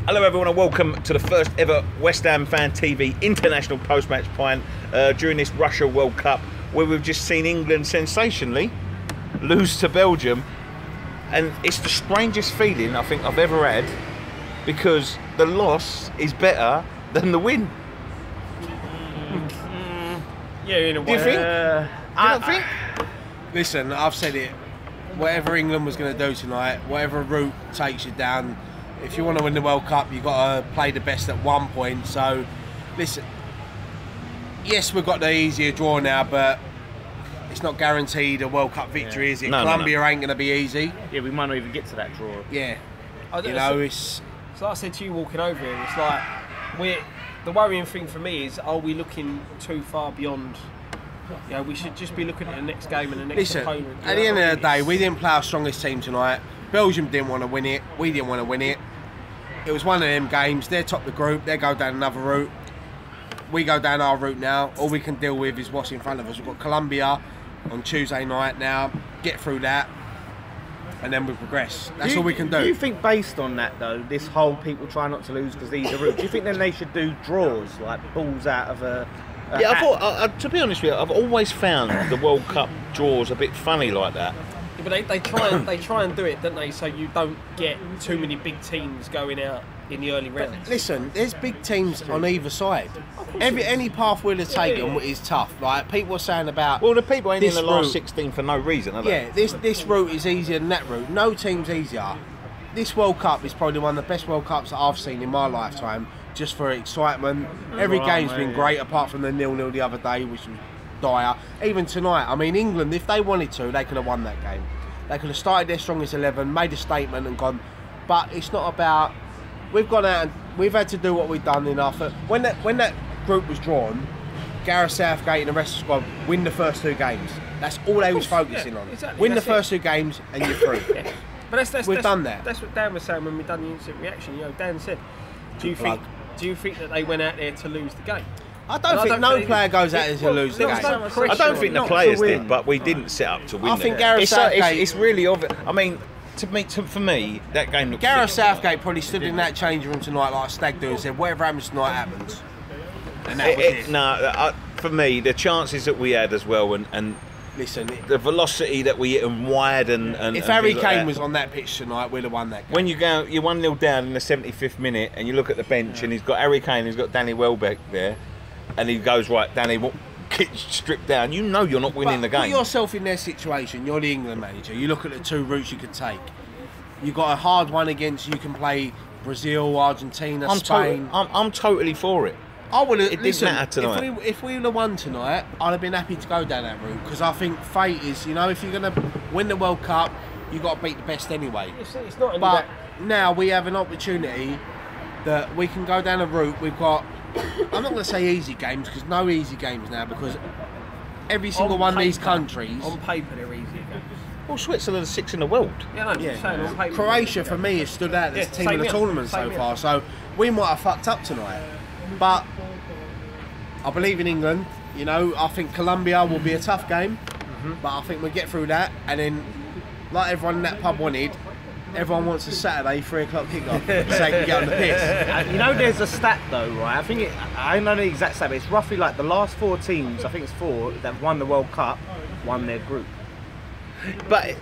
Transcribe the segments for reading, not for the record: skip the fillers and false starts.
Hello everyone and welcome to the first ever West Ham Fan TV international post-match pint during this Russia World Cup, where we've just seen England sensationally lose to Belgium, and it's the strangest feeling I think I've ever had, because the loss is better than the win. Yeah, in a way. Do you think? Do you not think? Listen, I've said it. Whatever England was going to do tonight, whatever route takes you down, if you want to win the World Cup, you've got to play the best at one point. So, listen, yes, we've got the easier draw now, but it's not guaranteed a World Cup victory, is it? No, Colombia no. ain't going to be easy. Yeah, we might not even get to that draw. Yeah. It's like I said to you walking over here, it's like, the worrying thing for me is, are we looking too far beyond? You know, we should just be looking at the next game and the next opponent. At the end of the day, we didn't play our strongest team tonight. Belgium didn't want to win it. We didn't want to win it. It was one of them games. They're top of the group. They go down another route. We go down our route now. All we can deal with is what's in front of us. We've got Colombia on Tuesday night now. Get through that, and then we progress. That's all we can do. Do you think, based on that though, this whole people try not to lose because these are route, do you think then they should do draws, like balls out of a Yeah, I hat? thought, to be honest with you, I've always found the World Cup draws a bit funny like that. Yeah, but they try and do it, don't they? So you don't get too many big teams going out in the early rounds. Listen, there's big teams on either side. Any path we'll have taken is tough. Like people are saying about. Well, the people ain't in this the last route. 16 for no reason, are they? Yeah, this route is easier than that route. No team's easier. This World Cup is probably one of the best World Cups that I've seen in my lifetime, just for excitement. Every game's been great, apart from the 0-0 the other day, which was dire. Even tonight, I mean, England, if they wanted to, they could have won that game. They could have started their strongest 11, made a statement and gone. But it's not about... We've gone out and we've had to do what we've done in our... When that group was drawn, Gareth Southgate and the rest of the squad win the first two games. That's all they was focusing on. Exactly, win the first two games and you're through. Yeah. But We've done that. That's what Dan was saying when we done the instant reaction. You know, Dan said, "Do you think that they went out there to lose the game?" I don't think no player goes out there to lose the game. I don't think the players did, but we didn't set up to win. I think Gareth Southgate... It's really obvious. I mean, for me, that game looked... Gareth Southgate probably stood in that change room tonight like a stag do and said, whatever happens tonight happens. And that was it. No, for me, the chances that we had as well, and listen, the velocity that we hit them wide and if Harry Kane was on that pitch tonight, we'd have won that game. When you're 1-0 down in the 75th minute and you look at the bench and he's got Harry Kane, he's got Danny Welbeck there, and he goes, right, Danny, get stripped down. You know you're not winning the game. Put yourself in their situation. You're the England manager. You look at the two routes you could take. You've got a hard one against, you can play Brazil, Argentina, Spain. I'm totally for it. I would have. It didn't matter tonight. If we would have won tonight, I'd have been happy to go down that route, because I think fate is, you know, if you're going to win the World Cup, you've got to beat the best anyway. It's not. But now we have an opportunity that we can go down a route. We've got. I'm not going to say easy games, because no easy games now, because every single one of these countries. On paper, they're easy games. Well, Switzerland's 6th in the world. Yeah, no, I'm saying on paper. Croatia for me has stood out as team of the tournament so far. So we might have fucked up tonight, but I believe in England. You know, I think Colombia will be a tough game, but I think we'll get through that. And then, like everyone in that pub wanted, everyone wants a Saturday 3 o'clock kickoff so they can get on the piss. You know, there's a stat though, right? I don't know the exact stat, but it's roughly like the last 4 teams, I think it's 4, that won the World Cup, won their group. But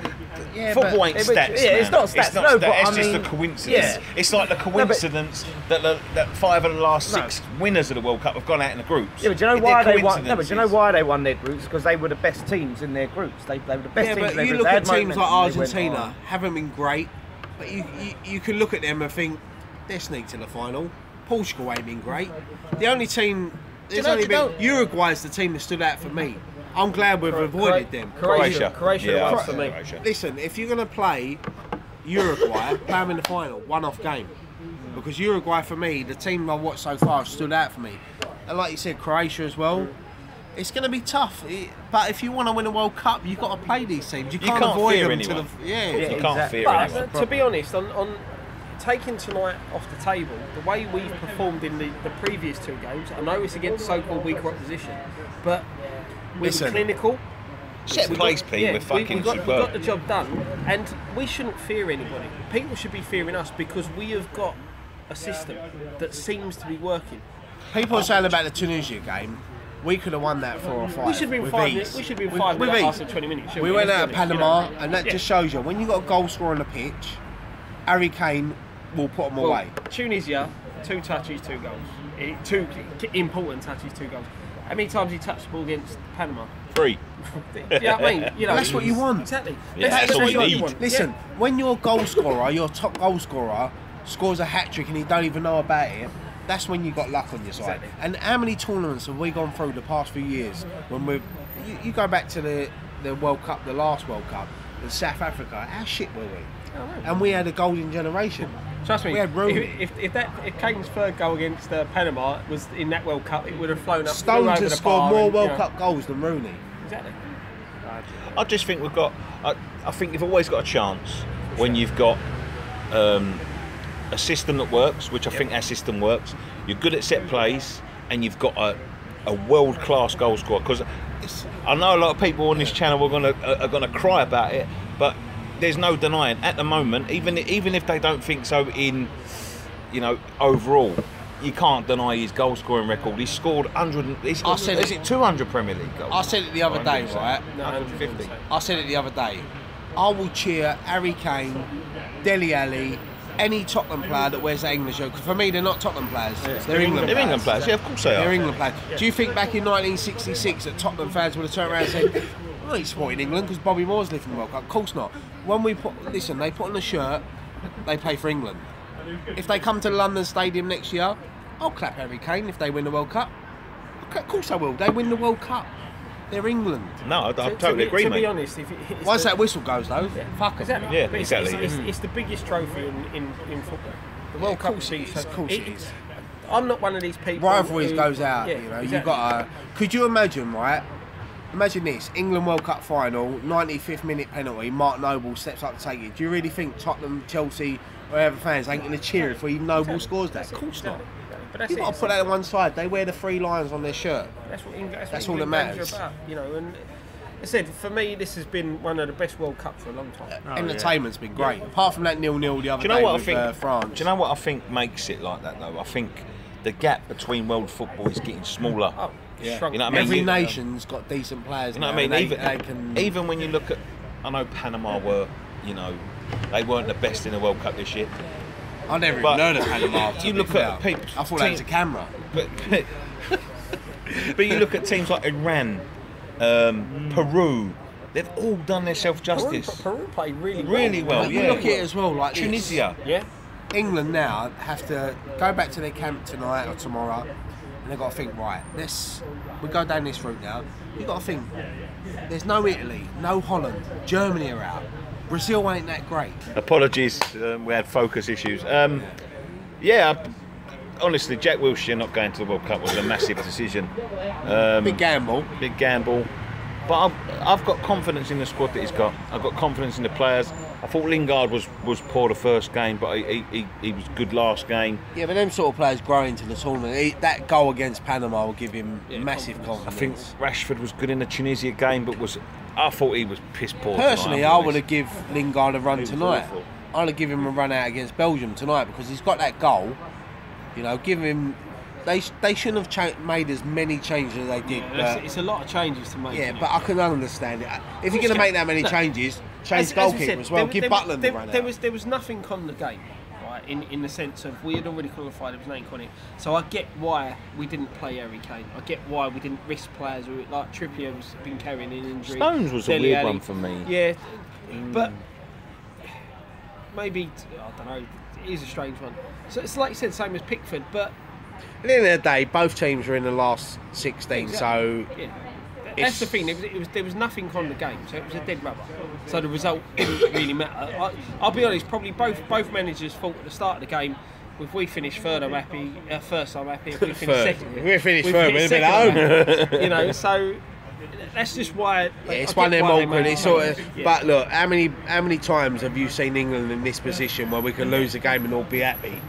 football ain't stats. Yeah, it's not stats. No, but it's I just mean, a coincidence. yeah. It's like the coincidence that 5 of the last 6 winners of the World Cup have gone out in the groups. Yeah, but do you know why they won? No, but do you know why they won their groups? Because they were the best teams in their groups. They were the best teams in their groups. You groups. look at teams like They went Argentina, on. haven't been great, but you can look at them and think they're sneaked to the final. Portugal ain't been great. The only team, Uruguay's the team that stood out for me. I'm glad we've avoided them. Croatia. Yeah, for me. Listen, if you're going to play Uruguay, play them in the final, one-off game. Because Uruguay, for me, the team I've watched so far, stood out for me. And like you said, Croatia as well. It's going to be tough. But if you want to win a World Cup, you've got to play these teams. You can't avoid fear them anyone. you can't fear But anyone. to be honest, on taking tonight off the table, the way we've performed in the previous 2 games, I know it's against so-called weaker opposition, but we were clinical. Set plays, Pete, we're fucking we got superb. the job done, and we shouldn't fear anybody. People should be fearing us because we have got a system that seems to be working. People are saying about the Tunisia game. We could have won that 4 or 5. We should have been with 5 ease. minutes. We should have been 5 With minutes ease. after 20 minutes. We went out of Panama, and that Yeah. just shows you when you got a goal scorer on the pitch, Harry Kane will put them away. Tunisia, 2 touches, 2 goals. 2 important touches, 2 goals. How many times he touched the ball against Panama? 3. Yeah, I mean, you know, That's what you want. Exactly. Yeah, that's all we need. Listen, when your goal scorer, your top goal scorer, scores a hat trick and you don't even know about it, that's when you got luck on your side. Exactly. And how many tournaments have we gone through the past few years when you go back to the World Cup, the last World Cup, in South Africa, how shit were we? And we had a golden generation. Trust me, We had room. if Kane's third goal against Panama was in that World Cup, it would have flown up. flew Stones over has the scored bar more and, World Cup goals than Rooney. Exactly. I just think we've got. I think you've always got a chance when you've got a system that works, which I think our system works. You're good at set plays, and you've got a world-class goal scorer. Because I know a lot of people on this channel are gonna cry about it, but there's no denying at the moment, even if they don't think so in, overall, you can't deny his goal scoring record. He's scored 100. Is it 200 Premier League goals? I said it the other day, right? No, 150. I said it the other day. I will cheer Harry Kane, Dele Alli, any Tottenham player that wears the English shirt. Because for me, they're not Tottenham players. They're England They're players. England players. Yeah, of course they are. They're England players. Do you think back in 1966 that Tottenham fans would have turned around and said, "Oh, he's supporting England because Bobby Moore's lifting the World Cup"? Of course not. When they put on the shirt, they play for England. If they come to the London Stadium next year, I'll clap Harry Kane if they win the World Cup. Of course I will. They win the World Cup. They're England. No, I totally agree, To mate. be honest, Once that whistle goes, though, fuck 'em. Exactly. Yeah, But exactly. It's the biggest trophy in football. The World Cup is huge. Of course it is. I'm not one of these people. Rivalries who- goes out, yeah, you exactly. got to. Could you imagine, right? Imagine this: England World Cup final, 95th minute penalty. Mark Noble steps up to take it. Do you really think Tottenham, Chelsea, or other fans ain't going to cheer if Noble scores that? Of course not. But that's You've got to put that on one side. They wear the 3 lions on their shirt. That's what That's all that England games matters. are about, And I said, for me, this has been one of the best World Cups for a long time. Entertainment's been great. Apart from that 0-0 the other Do you know day what I with think? France. Do you know what I think makes it like that though? I think the gap between world football is getting smaller. Oh, Yeah. shrunk. You know what I mean? Every You- nation's got decent players. You know now, what I mean? and they can. Even when you look at, I know Panama were, they weren't the best in the World Cup this year. I never even but heard of Panama. you look at people- I thought that was a camera. But you look at teams like Iran, Peru. They've all done their self-justice. Peru played really well. Really well, But you yeah. look at it as well, like this. Tunisia. Yeah. England now have to go back to their camp tonight or tomorrow, and they've got to think, right, we go down this route now. You've got to think, there's no Italy, no Holland, Germany are out, Brazil ain't that great. Apologies, we had focus issues. Honestly, Jack Wilshere not going to the World Cup was a massive decision. Big gamble. Big gamble. But I've got confidence in the squad that he's got. I've got confidence in the players. I thought Lingard was poor the first game, but he was good last game. Yeah, but them sort of players grow into the tournament. That goal against Panama will give him massive confidence. I think Rashford was good in the Tunisia game, but I thought he was piss poor. Personally, tonight, I I'm would have give Lingard a run was tonight. awful. I'd have given him a run out against Belgium tonight because he's got that goal. Give him. They shouldn't have made as many changes as they did. But, It's a lot of changes to make. yeah, but I can understand it. If you're going to make that many changes, change goalkeeper as well. Give Butland the run out. There was nothing on the game, right? In the sense of we had already qualified. There was nothing on it. So I get why we didn't play Harry Kane. I get why we didn't risk players who, like Trippier has been carrying an injury. Stones was a Dele weird Alli. one for me. Yeah, but maybe I don't know. It is a strange one. So it's like you said, same as Pickford, but. At the end of the day, both teams were in the last 16, so Yeah. That's the thing. There was nothing on the game, so it was a dead rubber. So the result didn't really matter. I'll be honest. Probably both managers thought at the start of the game, if we finish third, I'm happy. First, I'm happy. If we finish second, if we finish we third, finish we'll be at second, home. I'm happy. So that's just why. it's one of them awkward. It's sort of. But look, how many times have you seen England in this position where we can lose a game and all be happy?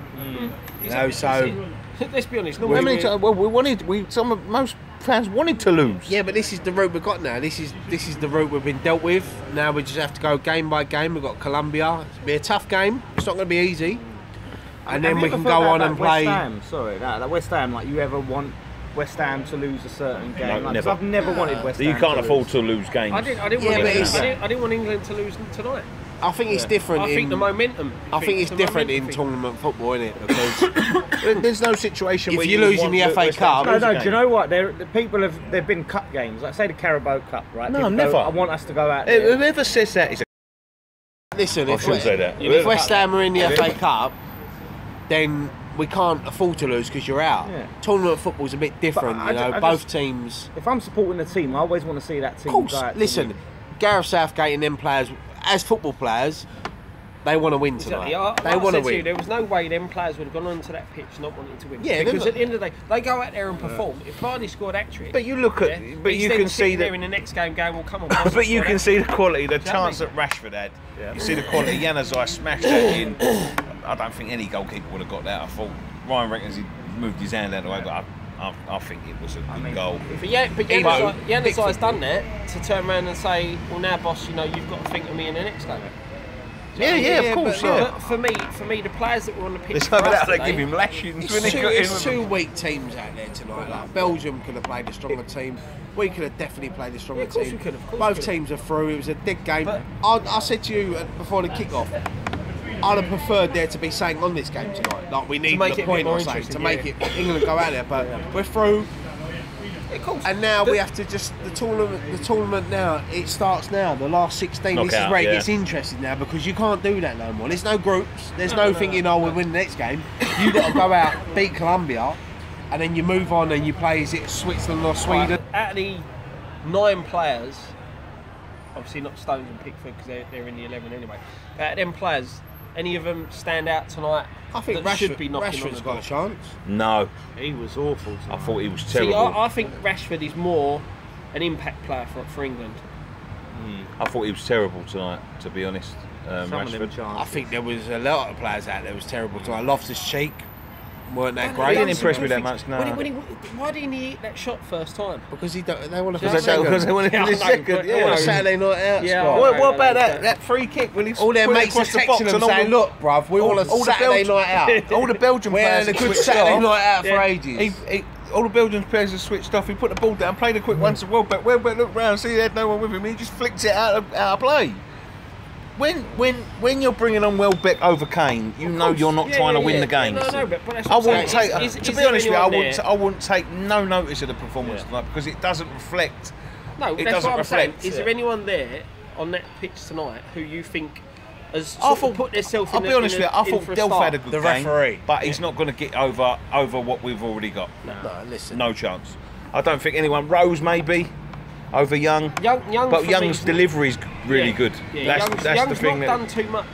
So. Let's be honest. How many times? Well, most fans wanted to lose. Yeah, but this is the route we've got now. This is the route we've been dealt with. Now we just have to go game by game. We've got Colombia. It'll be a tough game. It's not going to be easy. and then we can go on and play. West Ham, sorry, that West Ham. Like, you ever want West Ham to lose a certain game? No, like, never. I've never wanted West Ham. You can't to afford lose. to lose games. I didn't want England to lose tonight. I think it's different. I think the momentum. I think it's the different in momentum tournament football, isn't it? Because There's no situation If where you're you losing want the FA West Ham Cup- to No, lose a do you game. know what? There've been cup games. Like, say the Carabao Cup, right? No, People never. Go, I want us to go out there. Whoever says that is a... listen, I if, shouldn't say that. if West Ham are in the FA Cup, then we can't afford to lose because you're out. Yeah. Tournament football's a bit different, But I both just- teams. If I'm supporting the team, I always want to see that team Of course, go out to listen, win. Gareth Southgate and them players, as football players, they want to win tonight. Exactly. They want to To you, win. there was no way them players would have gone onto that pitch not wanting to win. Yeah, because they've at the end of the day, they go out there and perform. If Vardy scored hat-trick, But you look at... yeah, But he's you then can see sitting there that... in the next game going, well, come on. But you can see the quality, the you know what I chance mean? that Rashford had. You see the quality. Januzaj smashed that in. I don't think any goalkeeper would have got that. I thought Ryan reckons he moved his hand out of the way, but I think it was a good goal. But Januzaj's done that to turn around and say, well, now, boss, you know, you've got to think of me in the next game. Yeah, of course, But for me, the players that were on the pitch There's for no us doubt they today, give him lashings when It's he two, got in it's with two them. weak teams out there tonight. Like Belgium could have played a stronger team. We could have definitely played a stronger Yeah, of course team. we could have, of course Both we could have. teams are through. It was a dead game. But- I said to you before the kick-off, I'd have preferred there to be something on this game tonight. Like we need make the it a point bit more or something to interesting, make yeah. it England go out there. But we're through. Yeah, of course. And now we have to just the tournament now. It starts now. The last 16. This is Knockout, where it yeah. gets interesting now because you can't do that no more. There's no groups. There's no thinking, oh, we'll win the next game. You got to go out, beat Colombia, and then you move on and you play. Is it Switzerland or Sweden? Out of the 9 players, obviously not Stones and Pickford because they're in the 11 anyway. But out of them players, any of them stand out tonight? I think that should be knocking on Rashford's the got door? a chance. No, He was awful. I thought he was See, terrible. I think Rashford is more an impact player for England. I thought he was terrible tonight, to be honest. Some of them Rashford. I chances. think there was a lot of players out there was terrible tonight. Loftus-Cheek weren't that He great. didn't impress me that much, no. Why didn't he eat that shot first time? Because they want to Because they wanted Yeah, I to know, second, but- yeah. I know. Saturday night out. Yeah, squad. What, Okay, what about okay. that free kick when he All their put it mates are across the box texting them and all saying, the- "Look, bruv, we want a all the Saturday Belgian- night out. all the Belgian We're players having a had good switched Saturday off. night out for Yeah. ages." All the Belgian players have switched off. He put the ball down, played a quick one to Welbeck. Welbeck looked round, see he had no one with him. He just flicked it out of play. When you're bringing on Welbeck over Kane, you know you're not trying to win the game. No, but that's I what I'm wouldn't saying. take. Is To be there honest with you, anyone there- I wouldn't take no notice of the performance tonight because it doesn't reflect. No, it that's doesn't what I'm saying. reflect. Is there anyone there on that pitch tonight who you think has I sort of put themselves in I'll be honest with you. I in thought for a Delph start? had a good The game, referee. but he's not going to get over what we've already got. No, listen. No chance. I don't think anyone. Rose maybe over Young. Young But for Young's me- delivery's really Yeah. good. Yeah, That's Young's the thing. not That, done too much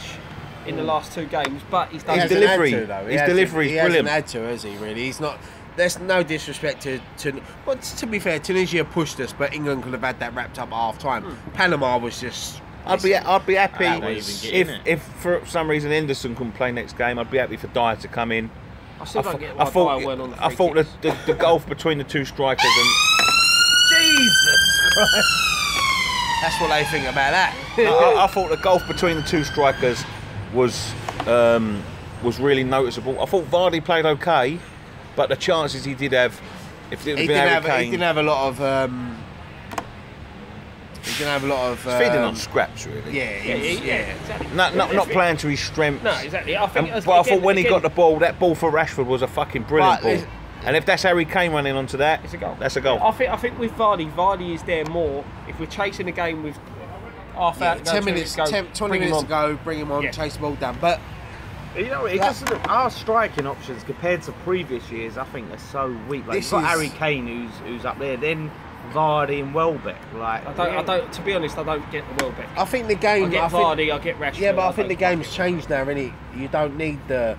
in the last 2 games, but he's done. His hasn't delivery- had to, though. He his hasn't- delivery is he hasn't brilliant. had to, has he? Really, he's not. There's no disrespect to. Well, to be fair, Tunisia pushed us, but England could have had that wrapped up at half time. Panama was just. I'd be happy That won't even get in it. if for some reason Henderson couldn't play next game. I'd be happy for Dyer to come in. I still don't get I why thought Dyer weren't on the I free thought kicks. the gulf between the two strikers and Jesus Christ. That's what they think about that. I thought the gulf between the two strikers was really noticeable. I thought Vardy played okay, but the chances he did have, if it had He been didn't, Harry have, he Kane, didn't have a lot of. He didn't have a lot of. feeding on scraps really. Yeah, exactly. Not playing to his strengths. No, exactly. I think. But I thought when he got the ball, that ball for Rashford was a fucking brilliant Right, ball. And if that's Harry Kane running onto that, It's a goal. That's a goal. I think with Vardy is there more. If we're chasing the game with half out, 10 minutes, 20 minutes to go, bring him on, Yeah. chase the ball down. But You know, it just our striking options compared to previous years, I think are so weak. Like This you've got is- Harry Kane who's up there, then Vardy and Welbeck. Like I don't. To be honest, I don't get the Welbeck. I think the game. I get Vardy. I get Rashford. Yeah, but I think the don't- game's changed now, innit? You don't need the.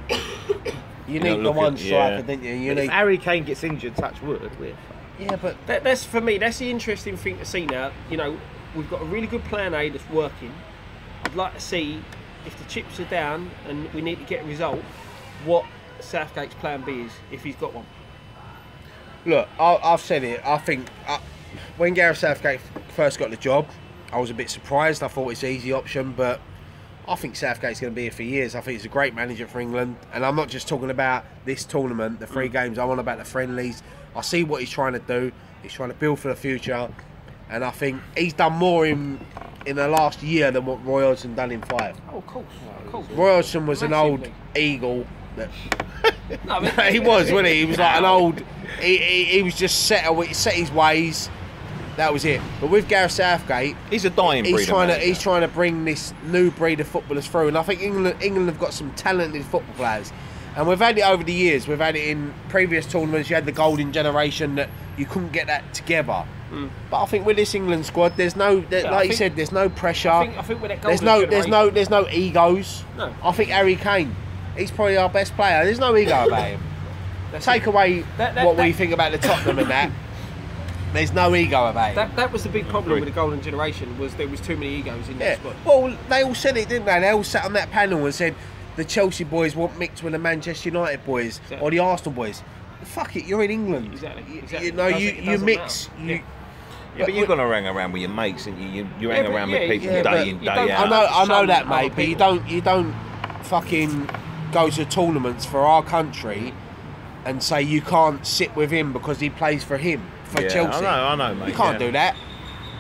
You need the look one at- striker, yeah. don't you? You if need. Harry Kane gets injured, touch wood. We're Yeah, but That's for me. That's the interesting thing to see now. You know, we've got a really good plan A that's working. I'd like to see if the chips are down and we need to get a result. What Southgate's plan B is, if he's got one. look, I've said it. I think when Gareth Southgate first got the job, I was a bit surprised. I thought it's an easy option, but I think Southgate's going to be here for years. I think he's a great manager for England. And I'm not just talking about this tournament, the 3 games. I want about the friendlies. I see what he's trying to do. He's trying to build for the future. And I think he's done more in the last year than what Roy Hodgson done in 5. Oh, of course. Roy Hodgson was an old eagle. That he was, wasn't he? He was like an old... He was just set his ways. That was it. But with Gareth Southgate, he's a dying breeder. He's trying to bring this new breed of footballers through, and I think England have got some talented football players. And we've had it over the years. We've had it in previous tournaments. You had the golden generation that you couldn't get that together. But I think with this England squad, there's no, like you said, there's no pressure. I think with that golden there's no egos. No. I think Harry Kane, he's probably our best player. There's no ego about him. Take away what we think about the Tottenham and that. There's no ego about it. That was the big problem with the golden generation, was there was too many egos in that squad. Well, they all said it, didn't they? They all sat on that panel and said the Chelsea boys won't mix with the Manchester United boys or the Arsenal boys. Fuck it, you're in England. Exactly. You know, you mix. Yeah, but you're gonna hang around with your mates, and you hang around with people day in, day out. I know that, mate. But you don't fucking go to tournaments for our country and say you can't sit with him because he plays for him. For Chelsea. I know, mate. You can't do that.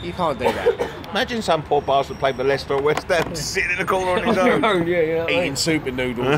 You can't do that. Imagine some poor bastard playing for Leicester or West Ham, sitting in the corner on his own. Eating super noodles.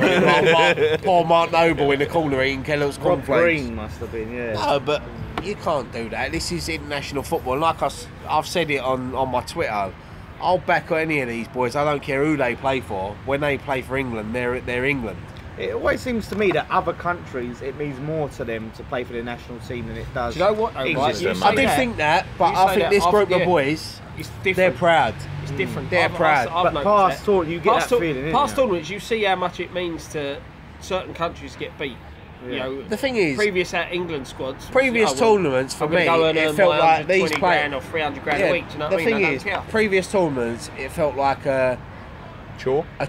Poor Mark Noble in the corner eating Kellogg's cornflakes. Rob Green must have been, No, but you can't do that. This is international football. Like I've said it on my Twitter, I'll back any of these boys. I don't care who they play for. When they play for England, they're England. It always seems to me that other countries, it means more to them to play for the national team than it does. Do you know what? England. I did think that, but I think this group of boys, they're proud. It's different. They're proud. But past tournaments, you get that feeling. Past tournaments, you see how much it means to certain countries get beat. You know, the thing is, previous England squads, tournaments for me, it felt like these grand or 300 grand a week. Do you know what I mean? The thing is, previous tournaments, it felt like a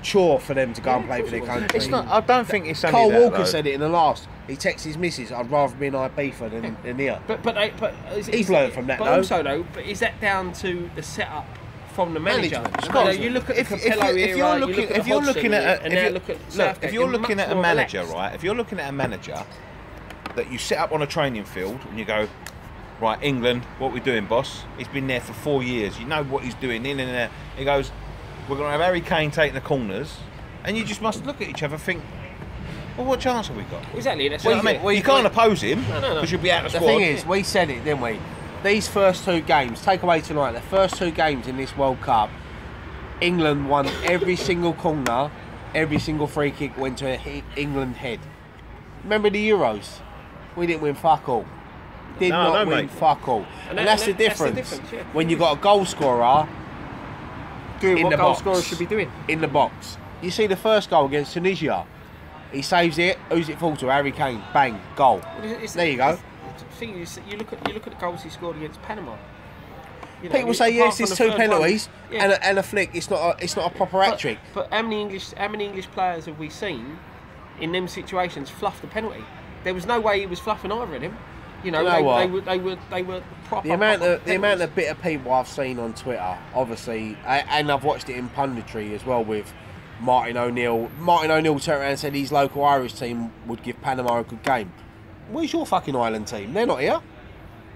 chore for them to go and play for their country. It's not. I don't think it's only Cole that, Walker though. said it in the last. He texted his missus, "I'd rather be an Ibiza than here." But he's learned from that. But though. also, but is that down to the setup from the manager? Management. You look at the Capello era. If you're looking at a manager, relaxed. right? If you're looking at a manager that you set up on a training field and you go, right, England, what we doing, boss? He's been there for 4 years. You know what he's doing in and there. He goes, we're going to have Harry Kane taking the corners, and you just must look at each other and think, well, what chance have we got? Exactly. That's what I mean. Well, you can't oppose him because you'll be out of the squad. The thing is, we said it, didn't we? These first 2 games, take away tonight, the first 2 games in this World Cup, England won every single corner, every single free kick went to England head. Remember the Euros? We didn't win fuck all. Did not win fuck all. And that's the difference. When you got a goal scorer doing what the goal box, scorers should be doing. In the box. You see the first goal against Tunisia. He saves it. Who's it fall to? Harry Kane. Bang. Goal. There you go. You look at the goals he scored against Panama. People say yes, it's 2 penalties and a flick. It's not a proper hat trick. But how many English players have we seen in them situations fluff the penalty? There was no way he was fluffing either of them. You know, they were proper. The amount of bitter people I've seen on Twitter, obviously, and I've watched it in punditry as well with Martin O'Neill. Martin O'Neill turned around and said his local Irish team would give Panama a good game. Where's your fucking Ireland team? They're not here.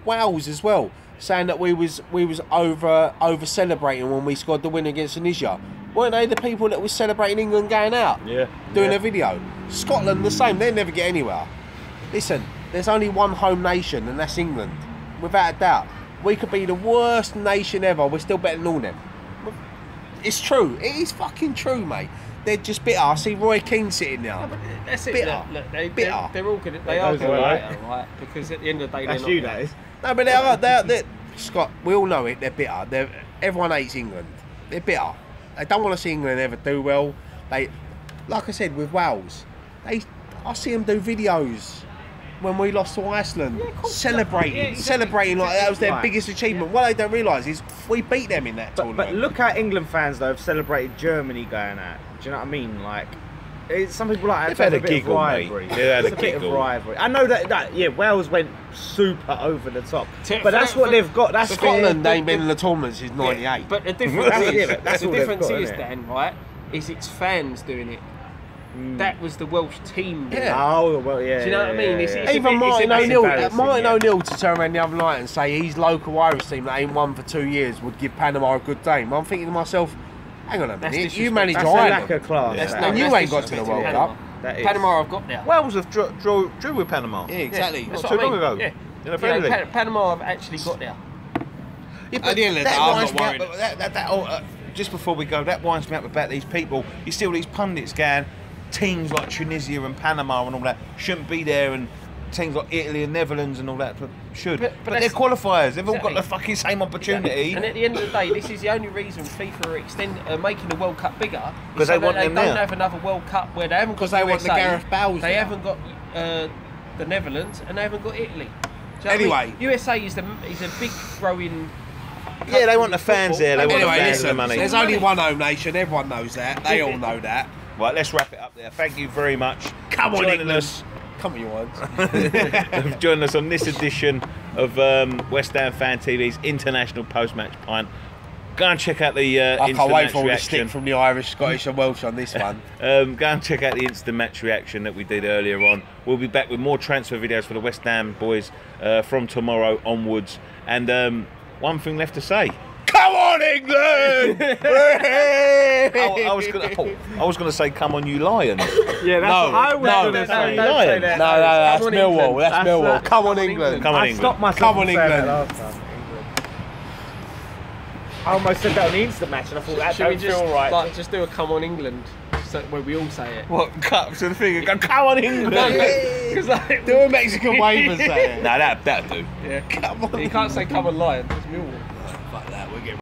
Wales as well, saying that we was over celebrating when we scored the win against Tunisia. Weren't they the people that was celebrating England going out? Yeah. Doing a video. Scotland the same. They never get anywhere. Listen. There's only one home nation, and that's England. Without a doubt. We could be the worst nation ever. We're still better than all them. It's true. It is fucking true, mate. They're just bitter. I see Roy Keane sitting there. No, but that's it. Bitter. Look, bitter. They're all good. They are good, right? Because at the end of the day, that's they're you, not. that is. No, but they're Scott. We all know it. They're bitter. Everyone hates England. They're bitter. They don't want to see England ever do well. Like I said with Wales, I see them do videos. When we lost to Iceland, celebrating like that was their biggest achievement. What they don't realise is we beat them in that tournament. But look how England fans though have celebrated Germany going out. Do you know what I mean? Like, some people like they've had a giggle, rivalry. They've had a bit of giggle. rivalry. I know that Wales went super over the top, but that's what they've got. That's Scotland ain't been in the tournament since '98. But the difference is, Dan, right? is its fans doing it. That was the Welsh team. Yeah. Oh, well, yeah. Do you know what I mean? It's a Even bit- Martin it's a bit O'Neill, embarrassing, to turn around the other night and say his local Irish team that ain't won for 2 years would give Panama a good game. I'm thinking to myself, hang on a That's minute, you disrespectful. manage That's a lack Ireland. of class. That's And no, you that's ain't got to the disrespectful World Panama. Cup. That is. Panama have got there. Wales have drew with Panama. Yeah, exactly. That's Not what too I mean. long ago. Yeah. In a You know, friendly. Panama have actually got there. Yeah, At the end of the day, I'm winds not me up, worried. but just before we go, that winds me up about these people. You see all these pundits going, teams like Tunisia and Panama and all that shouldn't be there, and teams like Italy and Netherlands and all that should. But But they're that's- qualifiers. They've all got Exactly. the fucking same opportunity. And at the end of the day, this is the only reason FIFA are making the World Cup bigger. 'Cause is they so want that them they don't there. have another World Cup where they haven't got 'Cause they want the USA, Gareth Bales They there. haven't got the Netherlands, and they haven't got Italy. Do you know what I Anyway. mean? USA is a big growing. Yeah, they want the fans there. They want the Anyway, fans and the listen, money. there's only one home nation, everyone knows that. They all know that. Right, let's wrap it up there. Thank you very much. Come on, joining England. us. Come on, you ones. Joining us on this edition of West Ham Fan TV's International Post-Match Pint. Go and check out the I instant can't wait match for all the reaction. stick from the Irish, Scottish and Welsh on this one. Go and check out the instant match reaction that we did earlier on. We'll be back with more transfer videos for the West Ham boys from tomorrow onwards. And one thing left to say. Come on, England! I was gonna say, come on, you lions. Yeah, that's No, what I was no, going to no, say. no, Don't say no, that. No, that's Come on, Millwall. England. That's That's Millwall. that. Come on, England. Come on, I England. stopped myself Come on, from saying that England. last time. I almost said that on the instant match, and I thought that Should we don't just feel right. just do a "Come on, England" so, where we all say it? What, cut to the finger, go, come on, England! Because like, Do a Mexican wave and say it. No, that'll do. yeah, Come on. you can't say "Come on, Lions." It's Millwall. Fuck that, we're getting